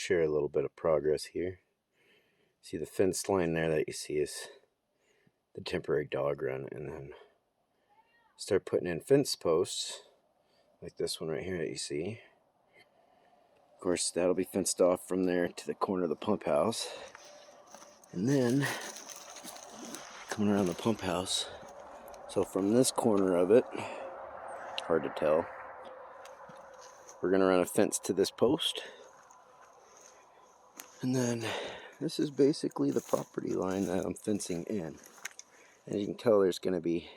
share a little bit of progress here. See the fence line there that you see is the temporary dog run, and then start putting in fence posts like this one right here that you see. Of course, that'll be fenced off from there to the corner of the pump house. And then coming around the pump house, so from this corner of it, hard to tell, we're gonna run a fence to this post. And then this is basically the property line that I'm fencing in. As you can tell, there's gonna be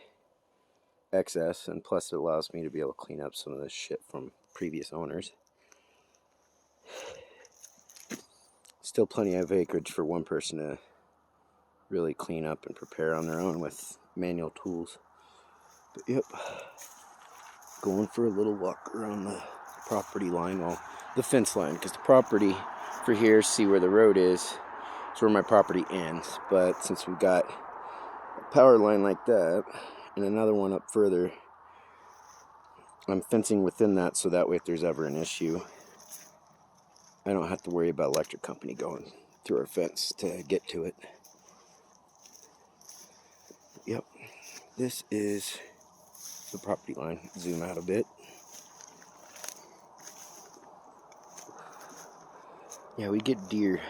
excess, and plus it allows me to be able to clean up some of this shit from previous owners. Still plenty of acreage for one person to really clean up and prepare on their own with manual tools. But yep, going for a little walk around the property line, well, the fence line, because the property for here, see where the road is where my property ends. But since we've got a power line like that and another one up further, I'm fencing within that, so that way if there's ever an issue, I don't have to worry about electric company going through our fence to get to it. Yep, this is the property line. Zoom out a bit. Yeah, we get deer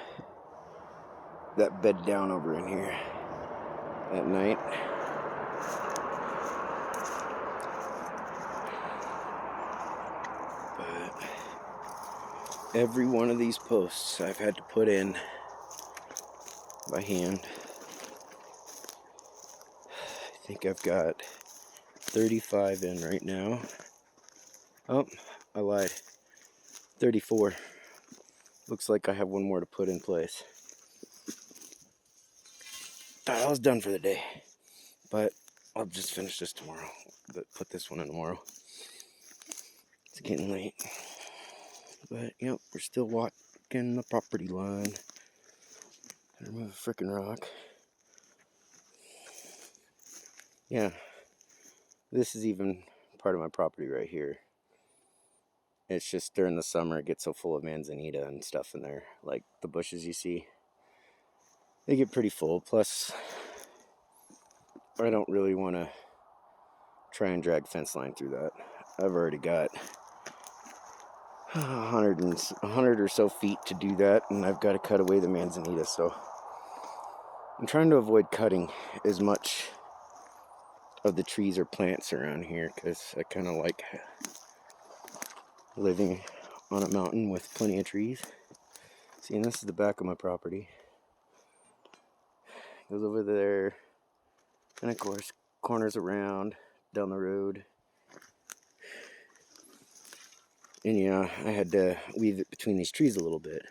that bed down over in here at night. But every one of these posts I've had to put in by hand. I think I've got 35 in right now. Oh, I lied. 34. Looks like I have one more to put in place. Thought I was done for the day, but I'll just finish this tomorrow. But put this one in tomorrow. It's getting late. But, yep, we're still walking the property line. Remove a freaking rock. Yeah, this is even part of my property right here. It's just during the summer it gets so full of manzanita and stuff in there. Like the bushes you see, they get pretty full. Plus, I don't really want to try and drag fence line through that. I've already got 100 or so feet to do that, and I've got to cut away the manzanita, so I'm trying to avoid cutting as much of the trees or plants around here, because I kind of like living on a mountain with plenty of trees. See, and this is the back of my property. Goes over there, and of course corners around down the road. And yeah, I had to weave it between these trees a little bit.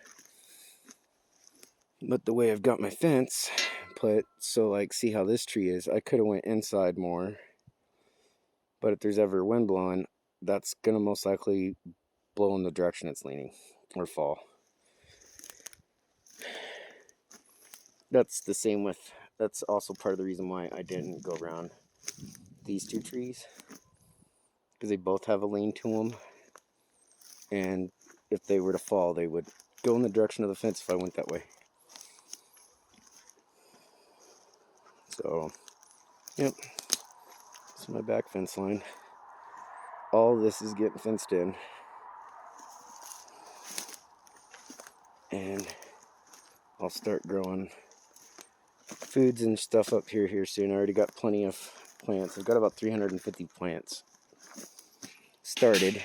But the way I've got my fence put, so like, see how this tree is, I could have went inside more. But if there's ever wind blowing, that's gonna most likely blow in the direction it's leaning, or fall. That's the same with, that's also part of the reason why I didn't go around these two trees, because they both have a lean to them, and if they were to fall, they would go in the direction of the fence if I went that way. So, yep, this is my back fence line. All this is getting fenced in, and I'll start growing foods and stuff up here soon. I already got plenty of plants. I've got about 350 plants started,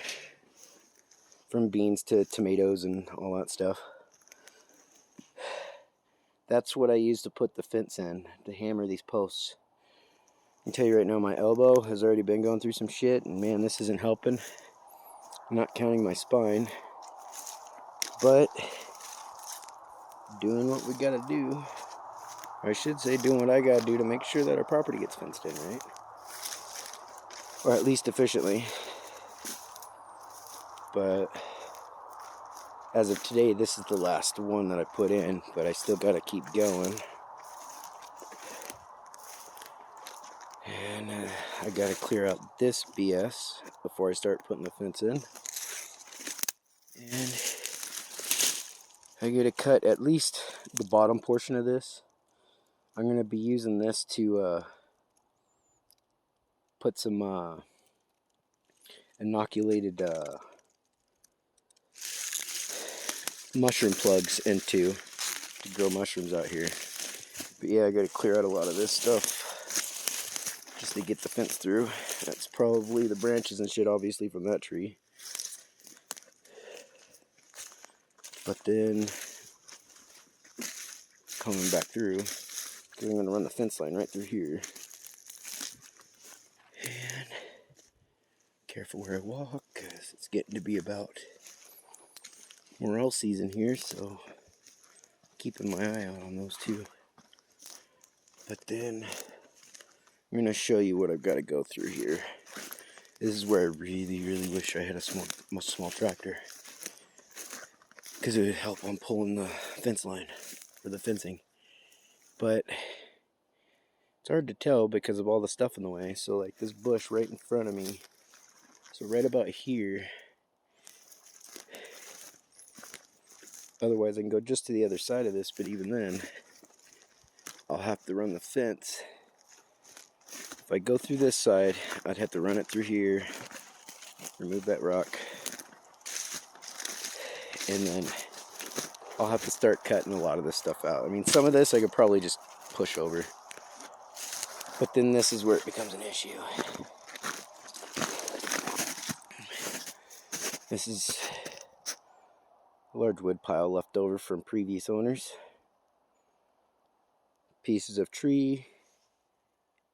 from beans to tomatoes and all that stuff. That's what I use to put the fence in, to hammer these posts. I can tell you right now, my elbow has already been going through some shit, and man, this isn't helping. I'm not counting my spine, but doing what we gotta do. I should say doing what I gotta do to make sure that our property gets fenced in, right? Or at least efficiently. But as of today, this is the last one that I put in, but I still gotta keep going. And I gotta clear out this BS before I start putting the fence in. And I gotta cut at least the bottom portion of this. I'm gonna be using this to put some inoculated mushroom plugs into to grow mushrooms out here. But yeah, I gotta clear out a lot of this stuff just to get the fence through. That's probably the branches and shit, obviously, from that tree. But then coming back through, because I'm gonna run the fence line right through here. And careful where I walk, because it's getting to be about morel season here, so keeping my eye out on those too. But then I'm gonna show you what I've got to go through here. This is where I really wish I had a much small tractor, because it would help on pulling the fence line or the fencing. But it's hard to tell because of all the stuff in the way. So like this bush right in front of me, so right about here. Otherwise I can go just to the other side of this, but even then I'll have to run the fence. If I go through this side, I'd have to run it through here, remove that rock, and then I'll have to start cutting a lot of this stuff out. I mean, some of this I could probably just push over, but then this is where it becomes an issue. This is a large wood pile left over from previous owners. Pieces of tree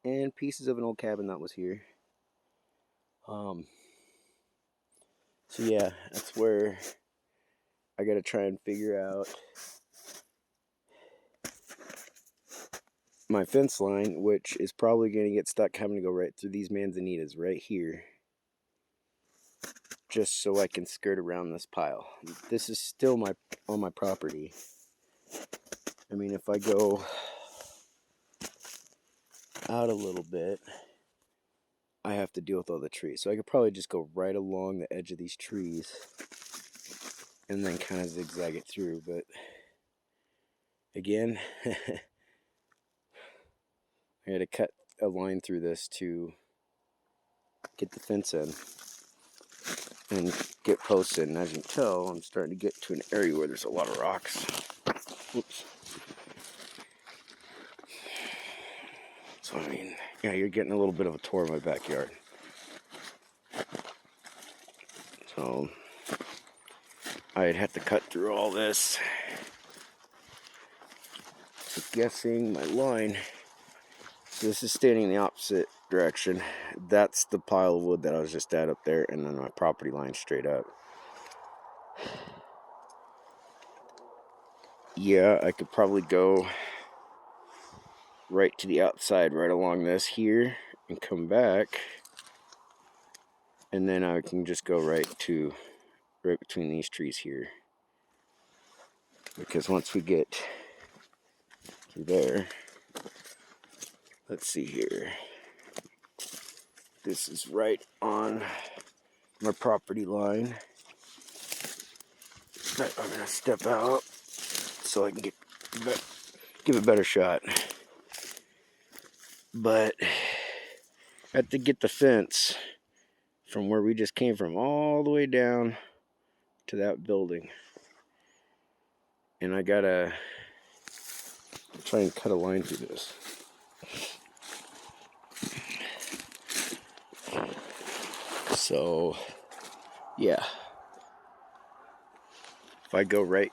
and pieces of an old cabin that was here. So yeah, that's where I gotta try and figure out my fence line, which is probably gonna get stuck having to go right through these manzanitas right here, just so I can skirt around this pile. This is still on my property. I mean, if I go out a little bit, I have to deal with all the trees. So I could probably just go right along the edge of these trees and then kind of zigzag it through. But again, I had to cut a line through this to get the fence in and get posts in. And as you can tell, I'm starting to get to an area where there's a lot of rocks. Oops. So I mean, yeah, you're getting a little bit of a tour of my backyard. So I'd have to cut through all this. So guessing my line, so this is standing in the opposite direction. That's the pile of wood that I was just at up there, and then my property line straight up. Yeah, I could probably go right to the outside, right along this here, and come back, and then I can just go right between these trees here, because once we get through there, let's see here, this is right on my property line. But I'm gonna step out so I can give a better shot. But I have to get the fence from where we just came from all the way down to that building, and I gotta try and cut a line through this. So yeah, if I go right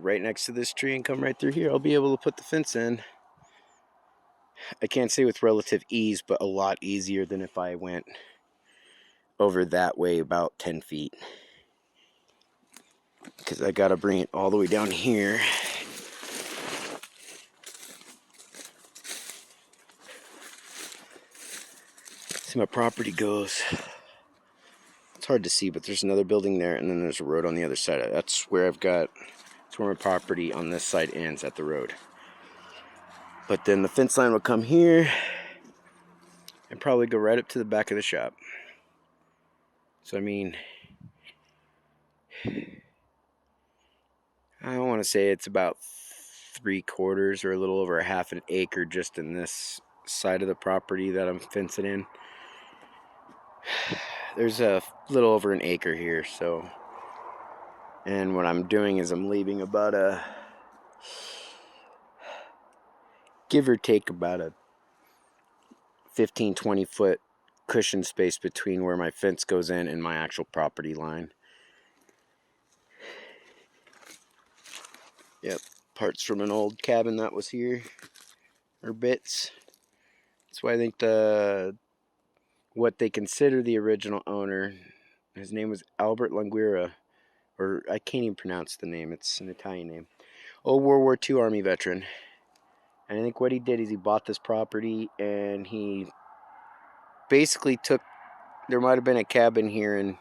next to this tree and come right through here, I'll be able to put the fence in. I can't say with relative ease, but a lot easier than if I went over that way about 10 feet. Because I gotta bring it all the way down here. See, my property goes, it's hard to see, but there's another building there, and then there's a road on the other side. That's where that's where my property on this side ends, at the road. But then the fence line will come here and probably go right up to the back of the shop. So I mean, I don't want want to say it's about 3/4 or a little over a half an acre just in this side of the property that I'm fencing in. There's a little over an acre here, so, and what I'm doing is I'm leaving about a, give or take about a 15-20 foot cushion space between where my fence goes in and my actual property line. Yep, parts from an old cabin that was here, or bits. That's why I think what they consider the original owner, his name was Albert Languira, or I can't even pronounce the name, it's an Italian name. Old World War II Army veteran. And I think what he did is he bought this property and he basically took, there might have been a cabin here, and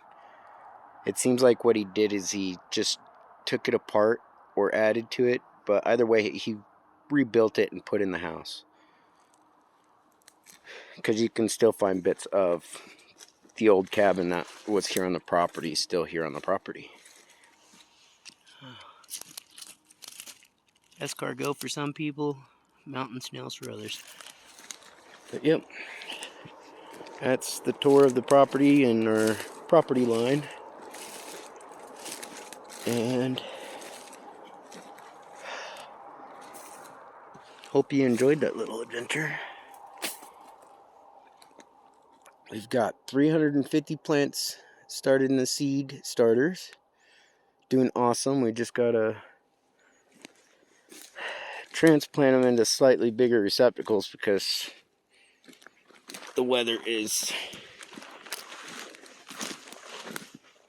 it seems like what he did is he just took it apart or added to it, but either way he rebuilt it and put in the house. Because you can still find bits of the old cabin that was here on the property still here on the property. Escargot for some people, mountain snails for others. But yep, that's the tour of the property and our property line. And hope you enjoyed that little adventure. We've got 350 plants started in the seed starters. Doing awesome. We just gotta transplant them into slightly bigger receptacles because the weather is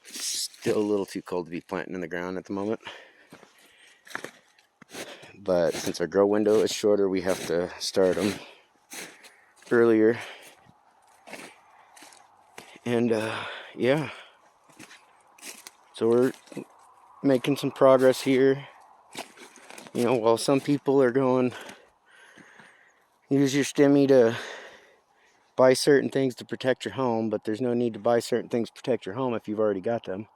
still a little too cold to be planting in the ground at the moment. But since our grow window is shorter, we have to start them earlier. And yeah, so we're making some progress here. You know, while some people are going, use your stimmy to buy certain things to protect your home, but there's no need to buy certain things to protect your home if you've already got them.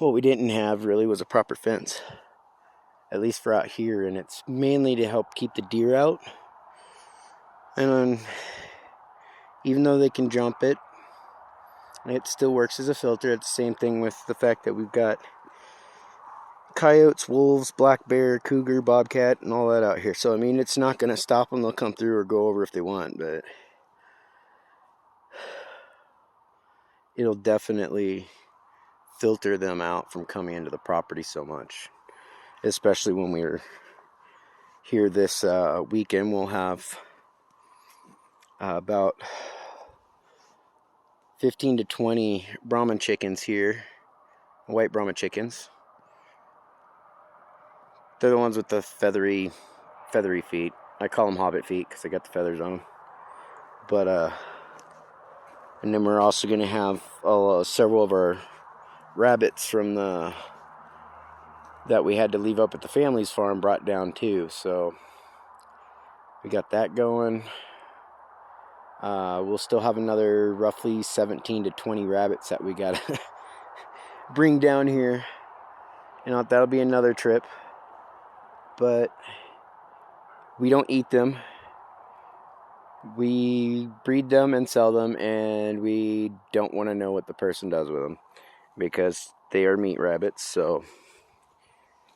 What we didn't have really was a proper fence, at least for out here, and it's mainly to help keep the deer out. And even though they can jump it, it still works as a filter. It's the same thing with the fact that we've got coyotes, wolves, black bear, cougar, bobcat, and all that out here. So I mean, it's not going to stop them. They'll come through or go over if they want, but it'll definitely filter them out from coming into the property so much. Especially when we're here this weekend, we'll have about 15 to 20 Brahman chickens here, white Brahman chickens. They're the ones with the feathery feet. I call them hobbit feet because they got the feathers on them. But and then we're also going to have several of our rabbits from that we had to leave up at the family's farm brought down too. So we got that going. We'll still have another roughly 17 to 20 rabbits that we gotta bring down here. You know, that'll be another trip. But we don't eat them. We breed them and sell them, and we don't want to know what the person does with them because they are meat rabbits. So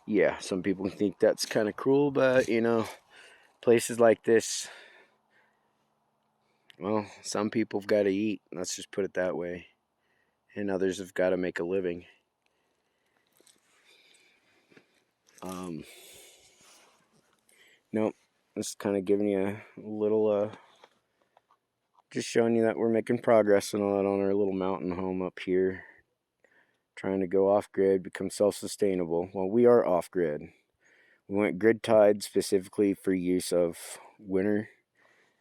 yeah, some people think that's kind of cruel, but you know, places like this, well, some people have got to eat, let's just put it that way, and others have got to make a living. Nope, just kind of giving you a little just showing you that we're making progress and all that on our little mountain home up here, trying to go off grid, become self-sustainable. Well, we are off grid. We went grid tied specifically for use of winter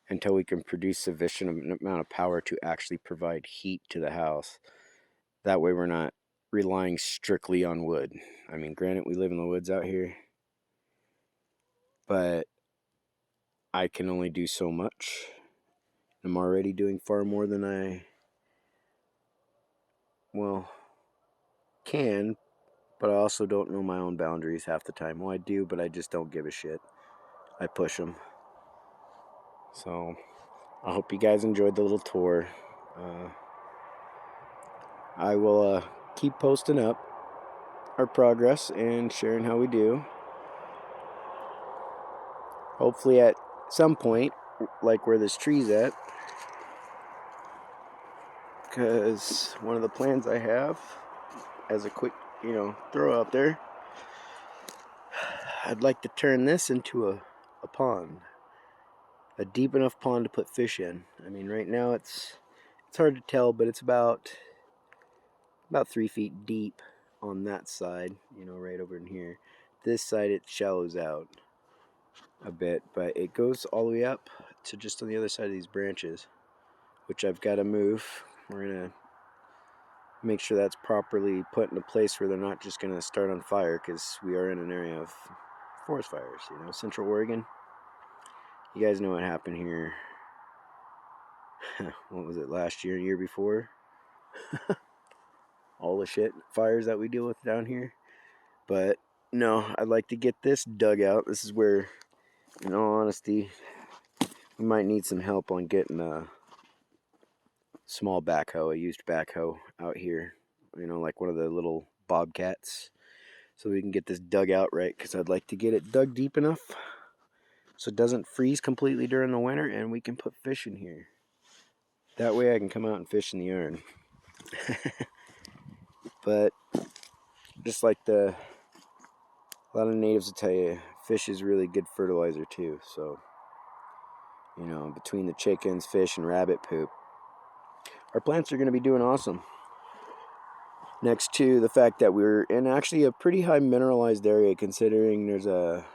until we can produce sufficient amount of power to actually provide heat to the house. That way we're not relying strictly on wood. I mean, granted, we live in the woods out here, but I can only do so much. I'm already doing far more than I, well, can, but I also don't know my own boundaries half the time. Well, I do, but I just don't give a shit. I push them. So I hope you guys enjoyed the little tour. I will keep posting up our progress and sharing how we do. Hopefully at some point, like where this tree's at, because one of the plans I have, as a quick, throw out there, I'd like to turn this into a pond. A deep enough pond to put fish in. I mean, right now it's hard to tell, but it's about 3 feet deep on that side, right over in here. This side it shallows out a bit, but it goes all the way up to just on the other side of these branches, which I've got to move. We're gonna make sure that's properly put in a place where they're not just gonna start on fire, because we are in an area of forest fires, Central Oregon. You guys know what happened here. What was it, last year, year before? All the shit fires that we deal with down here. But no, I'd like to get this dug out. This is where, in all honesty, we might need some help on getting a small backhoe, a used backhoe out here. Like one of the little bobcats, so we can get this dug out right, because I'd like to get it dug deep enough so it doesn't freeze completely during the winter, and we can put fish in here. That way I can come out and fish in the yard. But just like a lot of natives will tell you, fish is really good fertilizer too. So, between the chickens, fish, and rabbit poop, our plants are going to be doing awesome. Next to the fact that we're in actually a pretty high mineralized area, considering there's a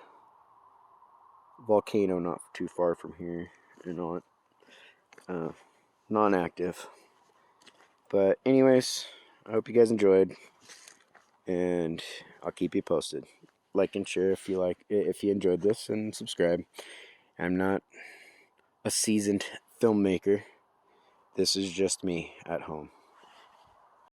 volcano not too far from here, non-active. But anyways, I hope you guys enjoyed, and I'll keep you posted. Like and share if you enjoyed this, and subscribe. I'm not a seasoned filmmaker. This is just me at home.